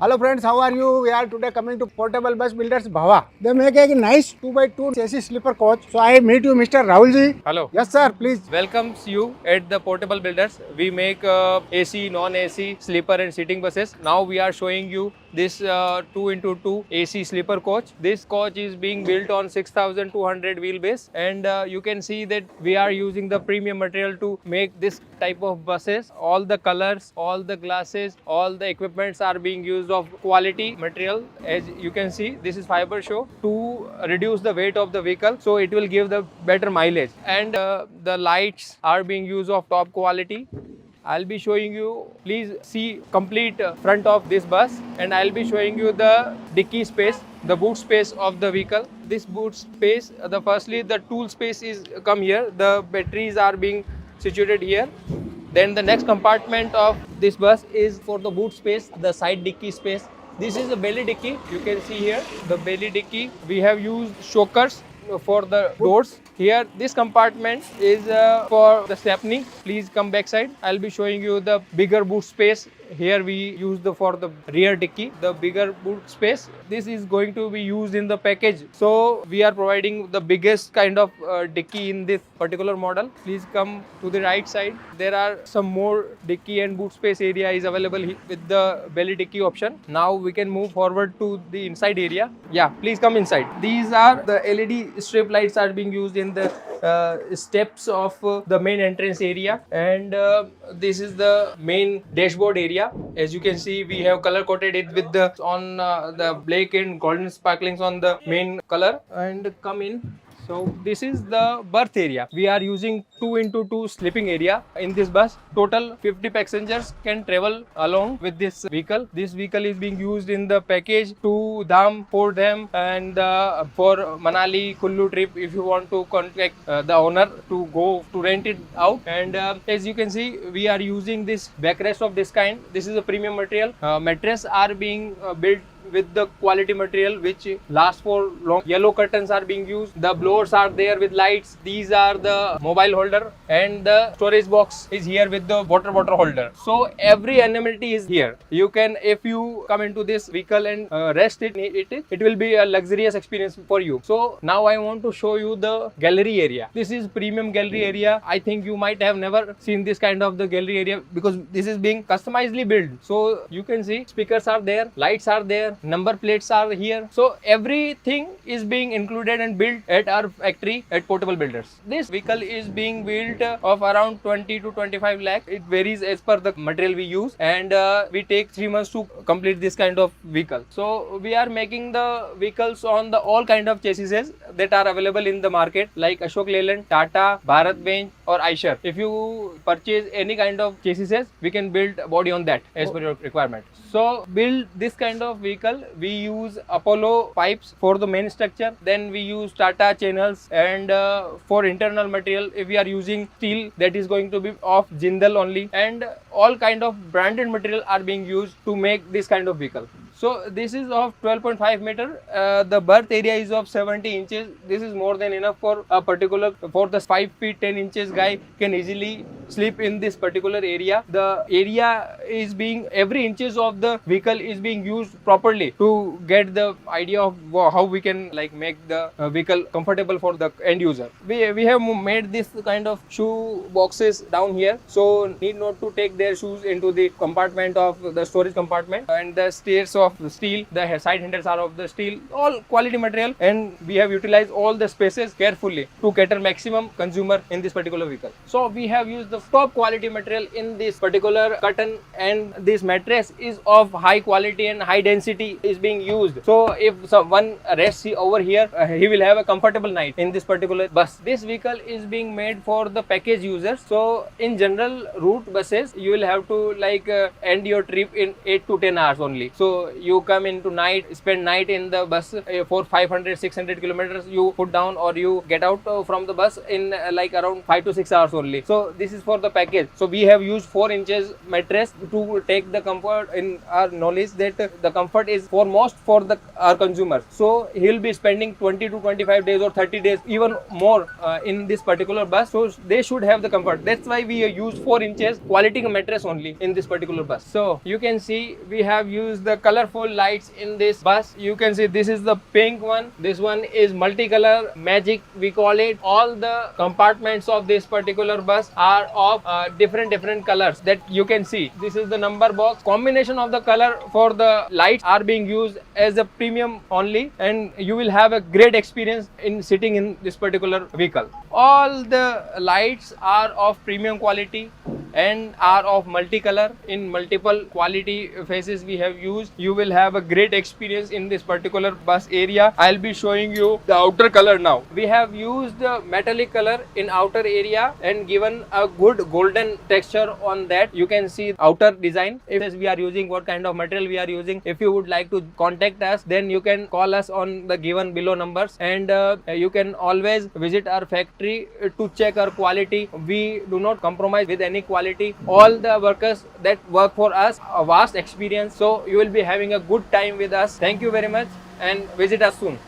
Hello friends, how are you? We are today coming to portable bus builders Bhava. They make a nice 2x2 chassis sleeper coach. So I meet you Mr. Rahul ji. Hello. Yes sir, please. Welcomes you at the Portable Builders. We make AC, non-AC, sleeper and seating buses. Now we are showing you this 2x2 AC sleeper coach. This coach is being built on 6,200 wheelbase, and you can see that we are using the premium material to make this type of buses. All the colors, all the glasses, all the equipments are being used of quality material. As you can see, this is fiber show to reduce the weight of the vehicle, so it will give the better mileage. And the lights are being used of top quality. I'll be showing you, please see complete front of this bus, and I'll be showing you the dicky space, the boot space of the vehicle. This boot space, the firstly the tool space is come here, the batteries are being situated here. Then the next compartment of this bus is for the boot space, the side dicky space. This is the belly dicky. You can see here the belly dicky. We have used chokers for the doors. Here this compartment is for the stepney. Please come back side. I'll be showing you the bigger boot space. Here we use for the rear dicky, the bigger boot space. This is going to be used in the package. So we are providing the biggest kind of dicky in this particular model. Please come to the right side. There are some more dicky and boot space area is available with the belly dicky option. Now we can move forward to the inside area. Yeah, please come inside. These are the LED strip lights are being used in the steps of the main entrance area, and this is the main dashboard area. As you can see, we have color coded it with the black and golden sparklings on the main color. And come in. So this is the berth area. We are using 2x2 sleeping area in this bus. Total 50 passengers can travel along with this vehicle. This vehicle is being used in the package to Dham, for them, and for Manali, Kullu trip. If you want to contact the owner to go to rent it out. And as you can see, we are using this backrest of this kind. This is a premium material. Mattress are being built with the quality material which lasts for long. Yellow curtains are being used. The blowers are there with lights. These are the mobile holder, and the storage box is here with the water bottle holder. So every amenity is here. You can, if you come into this vehicle and rest it will be a luxurious experience for you. So now I want to show you the gallery area. This is premium gallery area. I think you might have never seen this kind of the gallery area because this is being customizedly built. So you can see speakers are there, lights are there, number plates are here. So everything is being included and built at our factory at Portable Builders. This vehicle is being built of around 20 to 25 lakh. It varies as per the material we use, and we take 3 months to complete this kind of vehicle. So we are making the vehicles on the all kind of chassis that are available in the market, like Ashok Leyland, Tata, Bharat Bench or Eicher. If you purchase any kind of chassis, we can build body on that as per your requirement. So build this kind of vehicle, we use Apollo pipes for the main structure. Then we use Tata channels, and for internal material, if we are using steel, that is going to be of Jindal only, and all kind of branded material are being used to make this kind of vehicle. So this is of 12.5 meter. The berth area is of 70 inches. This is more than enough for a particular, for the 5 feet 10 inches guy can easily sleep in this particular area. The area is being, every inches of the vehicle is being used properly to get the idea of how we can like make the vehicle comfortable for the end user. We have made this kind of shoe boxes down here, so need not to take their shoes into the compartment of the storage compartment. And the stairs of the steel, the side handles are of the steel, all quality material, and we have utilized all the spaces carefully to cater maximum consumer in this particular vehicle. So we have used the top quality material in this particular curtain, and this mattress is of high quality and high density is being used. So if someone rests over here, he will have a comfortable night in this particular bus. This vehicle is being made for the package users. So in general route buses, you will have to like end your trip in 8 to 10 hours only. So you come into night, spend night in the bus for 500-600 kilometers, you put down or you get out from the bus in like around 5 to 6 hours only. So this is for the package. So we have used 4 inches mattress to take the comfort in our knowledge that the comfort is foremost for our consumers. So he'll be spending 20 to 25 days or 30 days, even more in this particular bus. So they should have the comfort. That's why we use 4 inches quality mattress only in this particular bus. So you can see we have used the colorful lights in this bus. You can see this is the pink one. This one is multicolor magic, we call it. All the compartments of this particular bus are of different colors that you can see. This is the number box. Combination of the color for the lights are being used as a premium only, and you will have a great experience in sitting in this particular vehicle. All the lights are of premium quality and are of multicolor. In multiple quality faces we have used. You will have a great experience in this particular bus area. I'll be showing you the outer color now. We have used the metallic color in outer area and given a good golden texture on that. You can see outer design. If we are using, what kind of material we are using. If you would like to contact us, then you can call us on the given below numbers, and you can always visit our factory to check our quality. We do not compromise with any quality. All the workers that work for us, a vast experience. So you will be having a good time with us. Thank you very much and visit us soon.